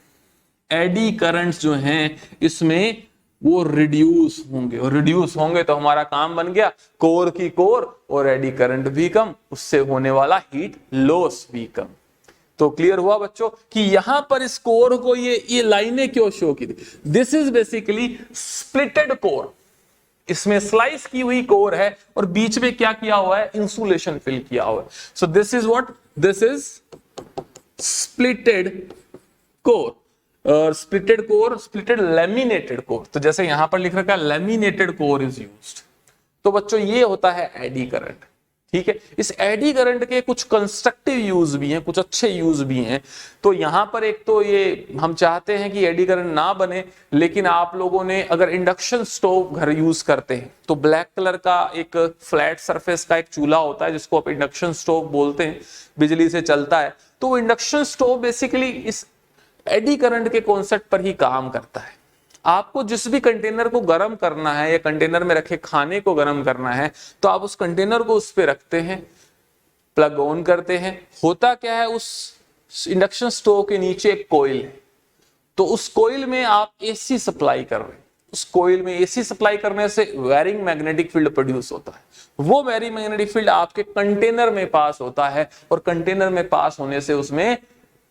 एडी करंट्स जो हैं इसमें वो रिड्यूस होंगे, और रिड्यूस होंगे तो हमारा काम बन गया, कोर की कोर और एडी करंट भी कम, उससे होने वाला हीट लॉस भी कम। तो क्लियर हुआ बच्चों कि यहां पर इस कोर को ये लाइनें क्यों शो की थी। This is basically splitted core, इसमें स्लाइस की हुई कोर है और बीच में क्या किया हुआ है, इंसुलेशन फिल किया हुआ है। So this is what, this is splitted core. और splitted core, splitted laminated core, तो जैसे यहां पर लिख रखा है लैमिनेटेड कोर इज यूज्ड। तो बच्चों ये होता है एडी करंट, ठीक है। इस एडी करंट के कुछ कंस्ट्रक्टिव यूज भी हैं, कुछ अच्छे यूज भी हैं। तो यहां पर एक तो ये हम चाहते हैं कि एडी करंट ना बने, लेकिन आप लोगों ने अगर इंडक्शन स्टोव घर यूज करते हैं तो ब्लैक कलर का एक फ्लैट सरफेस का एक चूल्हा होता है जिसको आप इंडक्शन स्टोव बोलते हैं, बिजली से चलता है। तो इंडक्शन स्टोव बेसिकली इस एडी करंट के कॉन्सेप्ट पर ही काम करता है। आपको जिस भी कंटेनर को गर्म करना है या कंटेनर में रखे खाने को गर्म करना है तो आप उस कंटेनर को उस पे रखते हैं, प्लग ऑन करते हैं। होता क्या है, उस इंडक्शन स्टोव के नीचे एक कॉइल है, तो उस कॉइल में आप एसी सप्लाई कर रहे हैं। उस कॉइल में एसी सप्लाई करने से वेरिंग मैग्नेटिक फील्ड प्रोड्यूस होता है। वो वेरिंग मैग्नेटिक फील्ड आपके कंटेनर में पास होता है और कंटेनर में पास होने से उसमें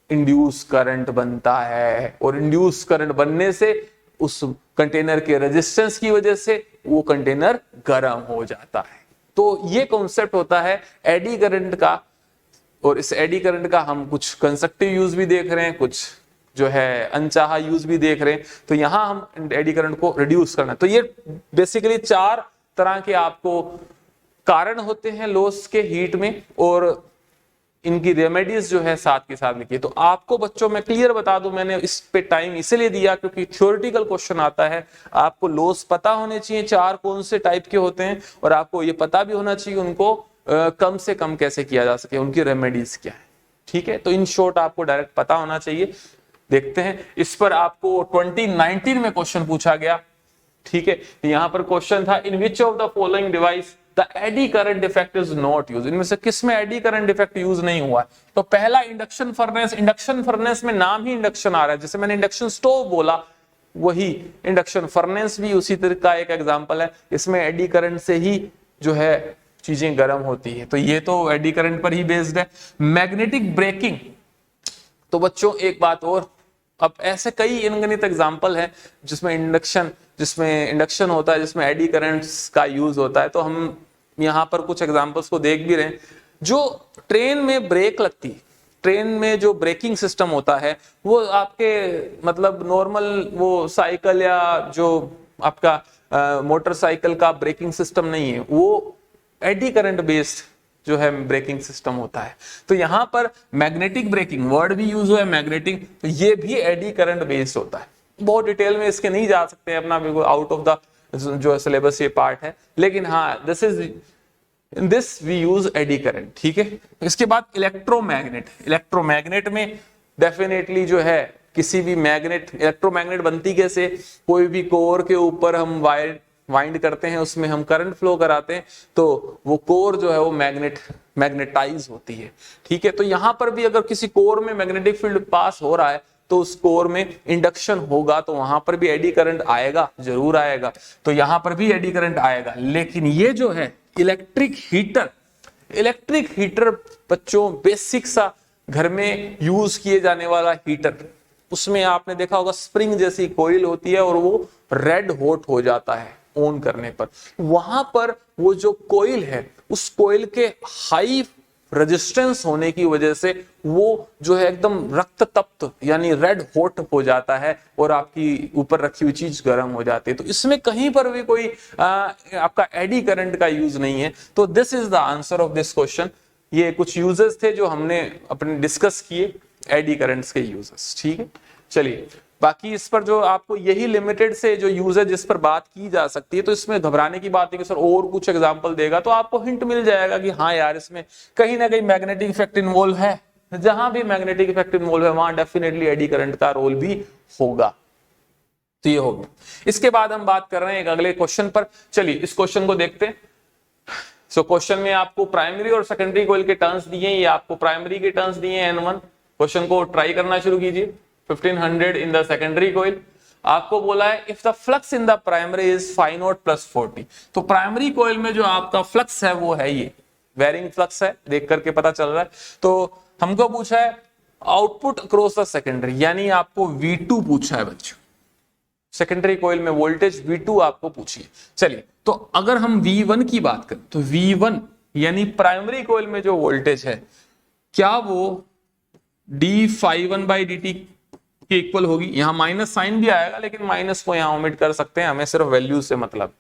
इंड्यूस करंट बनता है, और इंड्यूस करंट बनने से उस कंटेनर के रेजिस्टेंस की वजह से वो कंटेनर गर्म हो जाता है। तो ये कॉन्सेप्ट होता है एडी करंट का, और इस एडी करंट का हम कुछ कंस्ट्रक्टिव यूज भी देख रहे हैं, कुछ जो है अनचाहा यूज भी देख रहे हैं। तो यहां हम एडी करंट को रिड्यूस करना है। तो ये बेसिकली 4 तरह के आपको कारण होते हैं लॉस के हीट में, और इनकी रेमेडीज जो है साथ के साथ लिखिए। तो आपको बच्चों में क्लियर बता दूं, मैंने इस पे टाइम इसलिए दिया क्योंकि थ्योरेटिकल क्वेश्चन आता है, आपको लॉस पता होने चाहिए 4 कौन से टाइप के होते हैं, और आपको ये पता भी होना चाहिए उनको कम से कम कैसे किया जा सके, उनकी रेमेडीज क्या है। ठीक है, तो इन शॉर्ट आपको डायरेक्ट पता होना चाहिए। देखते हैं, इस पर आपको 2019 में क्वेश्चन पूछा गया। ठीक है, यहां पर क्वेश्चन था, in which of the following device the eddy current effect is not use. इनमें से किस में एडी करंट इफेक्ट यूज नहीं हुआ है? तो पहला इंडक्शन फर्नेस। इंडक्शन फर्नेस में नाम ही इंडक्शन आ रहा है, जैसे मैंने इंडक्शन स्टोव बोला वही इंडक्शन फर्नेस भी उसी तरह का एक एग्जांपल है। इसमें एडी करंट से ही जो है चीजें गर्म होती है, तो ये तो एडी करंट पर ही बेस्ड है। मैग्नेटिक ब्रेकिंग, तो बच्चों एक बात और, अब ऐसे कई अनगिनत एग्जांपल है जिसमें इंडक्शन होता है, जिसमें एडी करंट्स का यूज होता है। तो हम यहाँ पर कुछ एग्जांपल्स को देख भी रहे हैं। जो ट्रेन में ब्रेक लगती है, ट्रेन में जो ब्रेकिंग सिस्टम होता है वो आपके मतलब नॉर्मल वो साइकिल या जो आपका मोटरसाइकिल का ब्रेकिंग सिस्टम नहीं है, वो एडी करंट बेस्ड जो है ब्रेकिंग सिस्टम होता है। तो यहां पर मैग्नेटिक ब्रेकिंग वर्ड भी यूज हुआ है, मैग्नेटिक, तो ये भी एडी करंट बेस्ड होता है। बहुत डिटेल में इसके नहीं जा सकते हैं, अपना बिल्कुल आउट ऑफ द जो सिलेबस ये पार्ट है, लेकिन हाँ this we use eddy current. ठीक है, इसके बाद इलेक्ट्रोमैग्नेट। इलेक्ट्रोमैग्नेट में डेफिनेटली जो है किसी भी मैग्नेट, इलेक्ट्रोमैग्नेट बनती कैसे, कोई भी कोर के ऊपर हम वायर वाइंड करते हैं, उसमें हम करंट फ्लो कराते हैं, तो वो कोर जो है वो मैग्नेटाइज होती है। ठीक है, तो यहां पर भी अगर किसी कोर में मैग्नेटिक फील्ड पास हो रहा है तो उस कोर में इंडक्शन होगा, तो वहां पर भी एडी करंट आएगा, जरूर आएगा। तो यहां पर भी एडी करंट आएगा। लेकिन ये जो है इलेक्ट्रिक हीटर बच्चों बेसिक सा घर में यूज किए जाने वाला हीटर, उसमें आपने देखा होगा स्प्रिंग जैसी कोइल होती है और वो रेड हॉट हो जाता है ऑन करने पर। वहां पर वो जो कोइल है, उस कोइल के हाई रेजिस्टेंस होने की वजह से वो जो है एकदम रक्त तप्त यानी रेड हॉट हो जाता है और आपकी ऊपर रखी हुई चीज गर्म हो जाती है। तो इसमें कहीं पर भी कोई आपका एडी करंट का यूज नहीं है। तो this is the answer of this question. ये कुछ यूजेस थे जो हमने अपने डिस्कस किए एडी करंट्स के यूजेस। ठीक है, चलिए बाकी इस पर जो आपको यही लिमिटेड से जो यूज है जिस पर बात की जा सकती है, तो इसमें घबराने की बात है कि सर और कुछ एग्जांपल देगा तो आपको हिंट मिल जाएगा कि हाँ यार इसमें कहीं ना कहीं मैग्नेटिक इफेक्ट इन्वॉल्व है। जहां भी मैग्नेटिक इफेक्ट इन्वॉल्व है वहां डेफिनेटली एडी करंट का रोल भी होगा। तो ये होगा। इसके बाद हम बात कर रहे हैं एक अगले क्वेश्चन पर। चलिए इस क्वेश्चन को देखते हैं। सो क्वेश्चन में आपको प्राइमरी और सेकेंडरी कॉइल के टर्न्स दिए, ये आपको प्राइमरी के टर्न्स दिए N1। क्वेश्चन को ट्राई करना शुरू कीजिए। 1500 इन द सेकेंडरी कॉइल। आपको बोला है if the flux in the primary is phi naught plus 40। तो प्राइमरी कॉइल में जो आपका फ्लक्स है वो है ये वेरिंग फ्लक्स है, देख करके पता चल रहा है। तो हमको पूछा है आउटपुट अक्रॉस द सेकेंडरी, यानी आपको V2 पूछा है बच्चों। सेकेंडरी कॉइल में वोल्टेज V2 आपको पूछिए। चलिए तो अगर हम V1 की बात करें तो V1 यानी प्राइमरी कॉइल में जो वोल्टेज है क्या वो d∅1/dt के इक्वल होगी। यहां माइनस साइन भी आएगा लेकिन माइनस को यहां ओमिट कर सकते हैं, हमें सिर्फ वैल्यू से मतलब।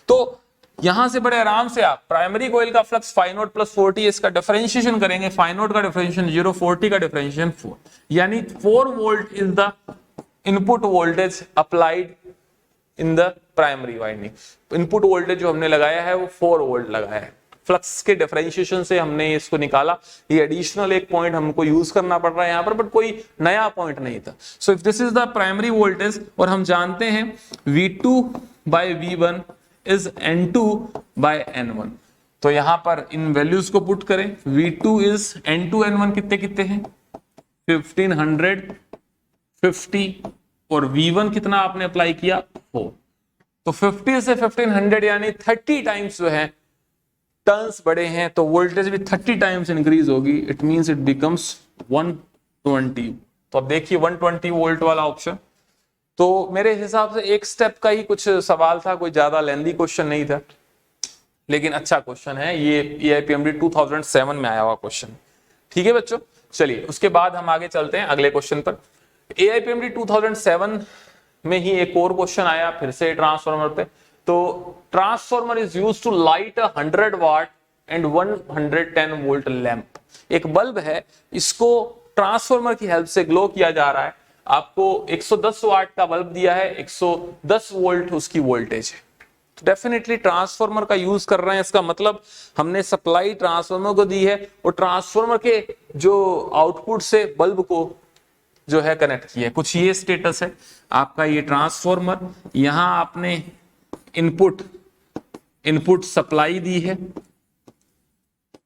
तो यहां से बड़े आराम से आप प्राइमरी कॉइल का फ्लक्स फाई नॉट प्लस 40 इसका डिफरेंशिएशन करेंगे। फाई नॉट का डिफरेंशिएशन 0, 40 का डिफरेंशिएशन 4, यानी 4 volt is the input voltage applied in the primary winding. Input voltage जो हमने लगाया है वो 4 वोल्ट लगाया है। फ्लक्स के डिफरेंशिएशन से हमने इसको निकाला। ये एडिशनल एक पॉइंट हमको यूज करना पड़ रहा है यहाँ पर, बट कोई नया पॉइंट नहीं था। So if this is the primary voltage, और हम जानते हैं V2 bye V1 is N2 bye N1, तो यहां पर इन वैल्यूज को पुट करें। V2 इज N2 N1 कितने कितने हैं 1500 50, और V1 कितना आपने अप्लाई किया 4, तो 50 से 1500 यानी 30 टाइम्स जो है टर्न्स बड़े हैं, तो वोल्टेज भी 30 टाइम्स इंक्रीज होगी। It means it becomes 120। तो अब देखिए 120 वोल्ट वाला ऑप्शन, तो मेरे हिसाब से एक स्टेप का ही कुछ सवाल था, कोई ज्यादा लेंदी क्वेश्चन नहीं था, लेकिन अच्छा क्वेश्चन है ये। AIPMD 2007 में आया हुआ क्वेश्चन। ठीक है बच्चों, चलिए उसके बाद हम आगे चलते हैं अगले क्वेश्चन पर। AIPMD 2007 में ही एक और क्वेश्चन आया फिर से ट्रांसफार्मर पे। तो transformer is used to light 100 watt and 110 volt lamp. एक बल्ब है, इसको ट्रांसफार्मर की हेल्प से ग्लो किया जा रहा है। आपको 110 वाट का बल्ब दिया है, 110 वोल्ट उसकी वोल्टेज है। डेफिनेटली ट्रांसफार्मर का यूज कर रहे हैं, इसका मतलब हमने सप्लाई ट्रांसफार्मर को दी है और ट्रांसफार्मर के जो आउटपुट से बल्ब को जो है कनेक्ट किया है। कुछ ये स्टेटस है आपका, ये ट्रांसफार्मर, यहां आपने इनपुट सप्लाई दी है,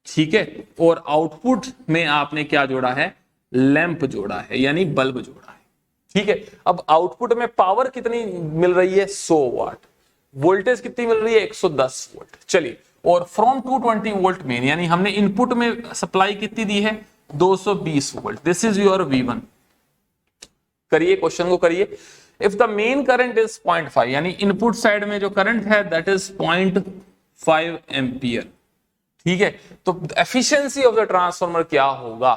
ठीक है, और आउटपुट में आपने क्या जोड़ा है, लैंप जोड़ा है, यानी बल्ब जोड़ा है। ठीक है, अब आउटपुट में पावर कितनी मिल रही है 100 वाट, वोल्टेज कितनी मिल रही है 110 वोल्ट। चलिए, और फ्रॉम 220 वोल्ट मेन, यानी हमने इनपुट में सप्लाई कितनी दी है 220 volt. This is your V1। करिए क्वेश्चन को करिए। If the main current is 0.5, यानी इनपुट साइड में जो करंट है दैट इज 0.5 एम्पियर। ठीक है, तो एफिशिएंसी ऑफ द ट्रांसफार्मर क्या होगा,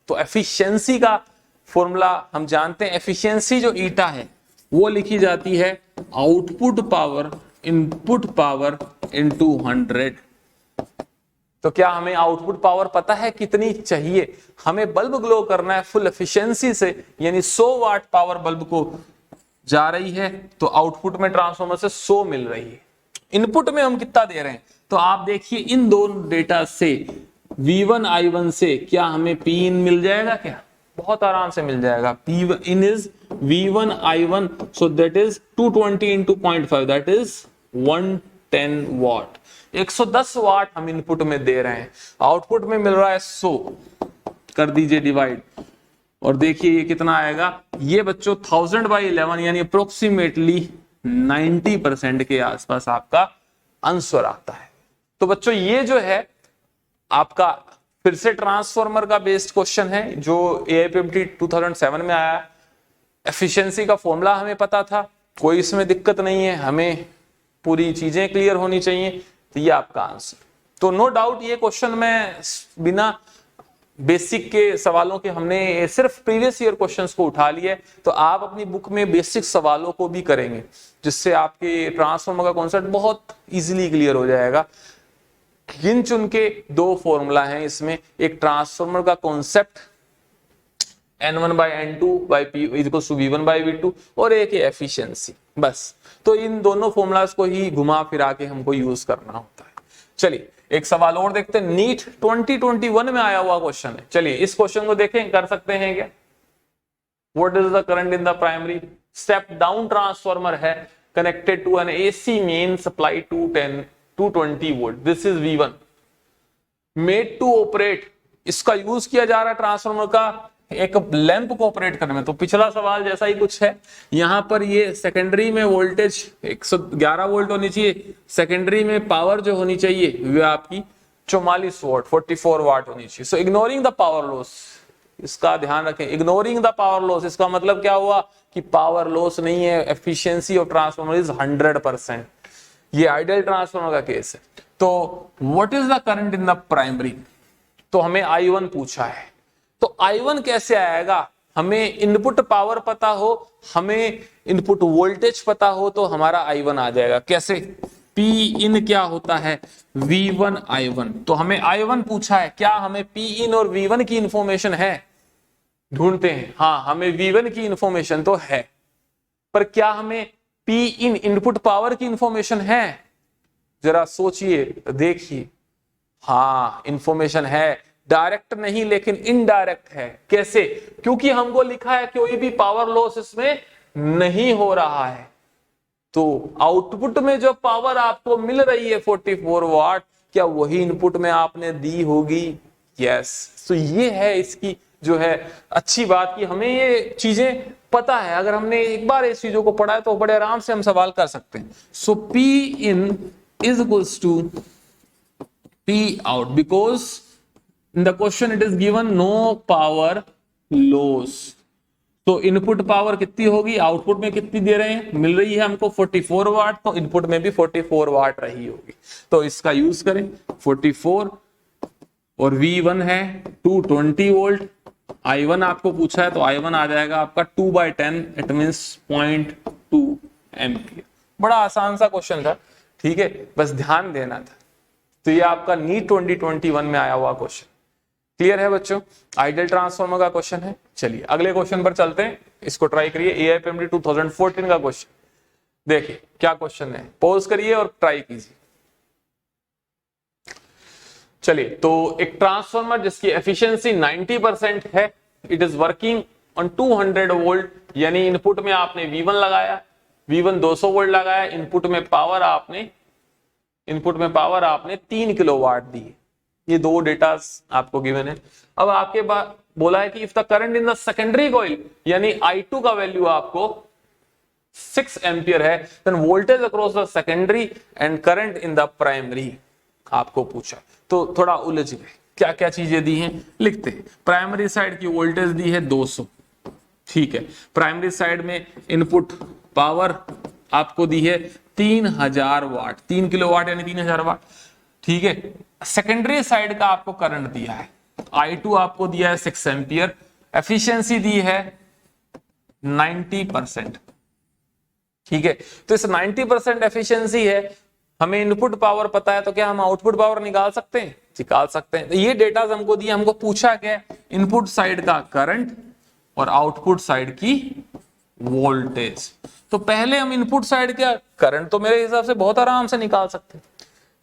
तो एफिशिएंसी का फॉर्मूला हम जानते हैं। एफिशिएंसी जो ईटा है वो लिखी जाती है output power input power into 100। तो क्या हमें आउटपुट पावर पता है कितनी चाहिए, हमें बल्ब ग्लो करना है फुल एफिशिएंसी से, यानी 100 वाट पावर बल्ब को जा रही है, तो आउटपुट में ट्रांसफार्मर से 100 मिल रही है। इनपुट में हम कितना दे रहे हैं, तो आप देखिए इन दोनों डेटा से V1 I1 से क्या हमें P in मिल जाएगा, क्या बहुत आराम से मिल जाएगा। P in is V1 I1, so that is 220 into 0.5, that is 110 वाट। 110 वाट हम इनपुट में दे रहे हैं, आउटपुट में मिल रहा है 100, कर दीजिए डिवाइड, और देखिए ये कितना आएगा, ये बच्चों 1000/11 यानी अप्रोक्सीमेटली 90% के आसपास आपका आंसर आता है। तो बच्चों ये जो है आपका फिर से ट्रांसफार्मर का बेस्ड क्वेश्चन है जो AIPMD 2007 में आया। एफिशिएंसी का फॉर्मूला हमें पता था, कोई इसमें दिक्कत नहीं है, हमें पूरी चीजें क्लियर होनी चाहिए, तो ये आपका आंसर। तो नो डाउट ये क्वेश्चन में बिना बेसिक के सवालों के हमने सिर्फ प्रीवियस ईयर क्वेश्चंस को उठा लिया है, तो आप अपनी बुक में बेसिक सवालों को भी करेंगे, जिससे आपके ट्रांसफार्मर का कॉन्सेप्ट बहुत इजीली क्लियर हो जाएगा। गिन चुन के दो फॉर्मूला हैं इसमें, एक ट्रांसफार्मर का concept N1/N2/P equals to V1/V2, और एक एफिशिएंसी, बस। तो इन दोनों फॉर्मूलाज को ही घुमा फिरा के हमको यूज करना होता है। चलिए एक सवाल और देखते हैं, नीट 2021 में आया हुआ क्वेश्चन है। चलिए इस क्वेश्चन को देखें, कर सकते हैं क्या। What is the current in the primary, step down transformer है connected to an AC main supply 220 volt, this is V1 made to operate. इसका यूज किया जा रहा है ट्रांसफार्मर का एक लैंप को ऑपरेट करने में। तो पिछला सवाल जैसा ही कुछ है, यहां पर ये सेकेंडरी में वोल्टेज 111 वोल्ट होनी चाहिए, सेकेंडरी में पावर जो होनी चाहिए वो आपकी 44 वाट 44 वाट होनी चाहिए। सो इग्नोरिंग द पावर लॉस, इसका ध्यान रखें, इग्नोरिंग द पावर लॉस, इसका मतलब क्या हुआ कि पावर लॉस नहीं है, एफिशिएंसी ऑफ ट्रांसफार्मर इज 100%। ये आइडियल ट्रांसफार्मर का केस है। तो what is the current in the primary, तो हमें I1 पूछा है, तो I1 कैसे आएगा, हमें इनपुट पावर पता हो, हमें इनपुट वोल्टेज पता हो, तो हमारा I1 आ जाएगा। कैसे, P in क्या होता है V1 I1, तो हमें I1 पूछा है, क्या हमें P in और V1 की इंफॉर्मेशन है, ढूंढते हैं। हाँ, हमें V1 की इंफॉर्मेशन तो है, पर क्या हमें P in इनपुट पावर की इंफॉर्मेशन है, जरा सोचिए देखिए। हाँ, इंफॉर्मेशन है, डायरेक्ट नहीं लेकिन इनडायरेक्ट है। कैसे? क्योंकि हमको लिखा है कोई भी पावर लॉस इसमें नहीं हो रहा है। तो आउटपुट में जो पावर आपको मिल रही है 44 वाट, क्या वही इनपुट में आपने दी होगी? यस। तो ये है इसकी जो है अच्छी बात कि हमें ये चीजें पता है। अगर हमने एक बार इस चीजों को पढ़ा है तो बड़े आराम से हम सवाल कर सकते हैं। सो P in is equals to P out because in the question it is given no power loss। तो इनपुट पावर कितनी होगी, आउटपुट में कितनी दे रहे हैं, मिल रही है हमको 44 वाट, तो इनपुट में भी 44 वाट रही होगी। तो इसका यूज करें 44 और V1 है 220 वोल्ट, I1 आपको पूछा है तो I1 आ जाएगा आपका 2/10, इट मींस 0.2 एम्पियर। बड़ा आसान सा क्वेश्चन था, ठीक है, बस ध्यान देना था। तो ये आपका नीट 2021 में आया हुआ क्वेश्चन। क्लियर है बच्चों? आइडियल ट्रांसफार्मर का क्वेश्चन है। चलिए अगले क्वेश्चन पर चलते हैं, इसको ट्राई करिए। AIPMD 2014 का क्वेश्चन देखिए क्या क्वेश्चन है, पॉज करिए और ट्राई कीजिए। चलिए, तो एक ट्रांसफार्मर जिसकी एफिशिएंसी 90% है, it is working on 200 volt, यानी इनपुट में आपने V1 लगाया, V1 200 वोल्ट लगाया, इनपुट में पावर आपने 3 किलोवाट दी। ये दो डेटा आपको गिवन है। अब आपके बाद बोला है कि if the current in the secondary coil, यानी I2 का वैल्यू आपको 6 एम्पियर है, then voltage across the secondary and current in the primary आपको पूछा। तो थोड़ा उलझ गए, क्या क्या चीजें दी हैं लिखते हैं। प्राइमरी साइड की वोल्टेज दी है 200, ठीक है। प्राइमरी साइड में इनपुट पावर आपको दी है 3000 वाट, 3 किलोवाट यानी 3000 वाट, ठीक है। सेकेंडरी साइड का आपको करंट दिया है, I2 आपको दिया है 6 एम्पियर, एफिशिएंसी दी है 90%, ठीक है। तो इस 90% एफिशिएंसी है, हमें इनपुट पावर पता है, तो क्या हम आउटपुट पावर निकाल सकते हैं? निकाल सकते हैं। तो ये डेटा हमको दिया, हमको पूछा क्या, इनपुट साइड का करंट और आउटपुट साइड की वोल्टेज। तो पहले हम इनपुट साइड का करंट तो मेरे हिसाब से बहुत आराम से निकाल सकते हैं,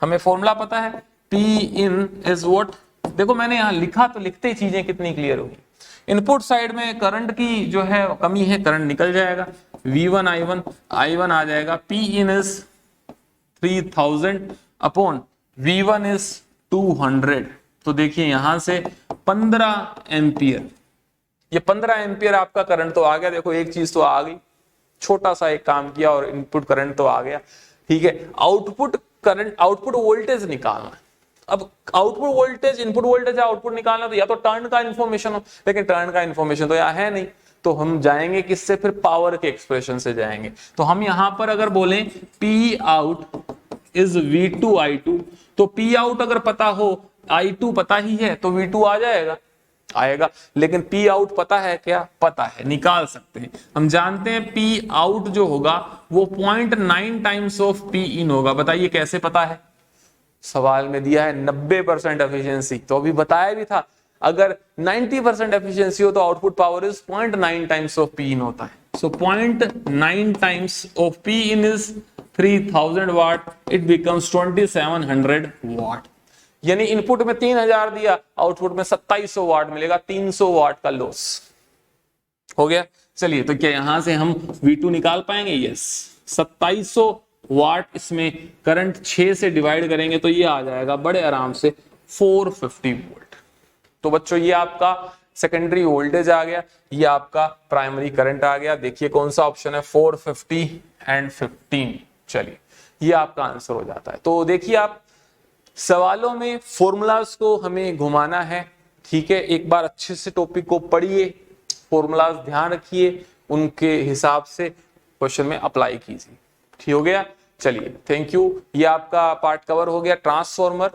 हमें फॉर्मूला पता है, P in is what, देखो मैंने यहां लिखा तो लिखते ही चीजें कितनी क्लियर होगी। इनपुट साइड में करंट की जो है कमी है, करंट निकल जाएगा, V1 I1 आ जाएगा, P in is 3000 upon V1 is 200। तो देखिए यहां से 15 एम्पियर, ये 15 एम्पियर आपका करंट तो आ गया। देखो एक चीज तो आ गई, छोटा सा एक काम किया और इनपुट करंट तो आ गया, ठीक है। आउटपुट करंट, आउटपुट वोल्टेज निकालना। अब output voltage, input voltage output निकालना, तो या तो टर्न का इंफॉर्मेशन हो, लेकिन टर्न का इंफॉर्मेशन तो यहाँ है नहीं, तो हम जाएंगे किससे, फिर पावर के एक्सप्रेशन से जाएंगे। तो हम यहां पर अगर बोलें P out is V2 I2, तो P out अगर पता हो, I2 पता ही है, तो V2 आ जाएगा, आएगा। लेकिन P out पता है क्या? पता है, निकाल सकते हैं। हम जानते हैं P out जो होगा वो 0.9 टाइम्स ऑफ P in होगा। बताइए कैसे पता है? सवाल में दिया है 90% एफिशिएंसी, तो अभी बताया भी था, अगर 90% एफिशिएंसी हो तो output power is 0.9 times of P in होता है। So 0.9 times of P in is 3000 watt, it becomes 2700 watt. यानी इनपुट में 3000 दिया, आउटपुट में 2700 वाट मिलेगा, 300 वाट का लॉस हो गया। चलिए, तो क्या यहां से हम V2 निकाल पाएंगे? यस, 2700 वाट, इसमें करंट 6 से डिवाइड करेंगे तो ये आ जाएगा बड़े आराम से 450 वोल्ट। तो बच्चों ये आपका सेकेंडरी वोल्टेज आ गया, ये आपका प्राइमरी करंट आ गया। देखिए कौन सा ऑप्शन है, 450 एंड 15। चलिए, ये आपका आंसर हो जाता है। तो देखिए आप सवालों में फॉर्मूलाज को हमें घुमाना है, ठीक है। एक बार अच्छे से टॉपिक को पढ़िए, फॉर्मूलाज ध्यान रखिए, उनके हिसाब से क्वेश्चन में अप्लाई कीजिए। ठीक हो गया? चलिए, थैंक यू। ये आपका पार्ट कवर हो गया ट्रांसफॉर्मर।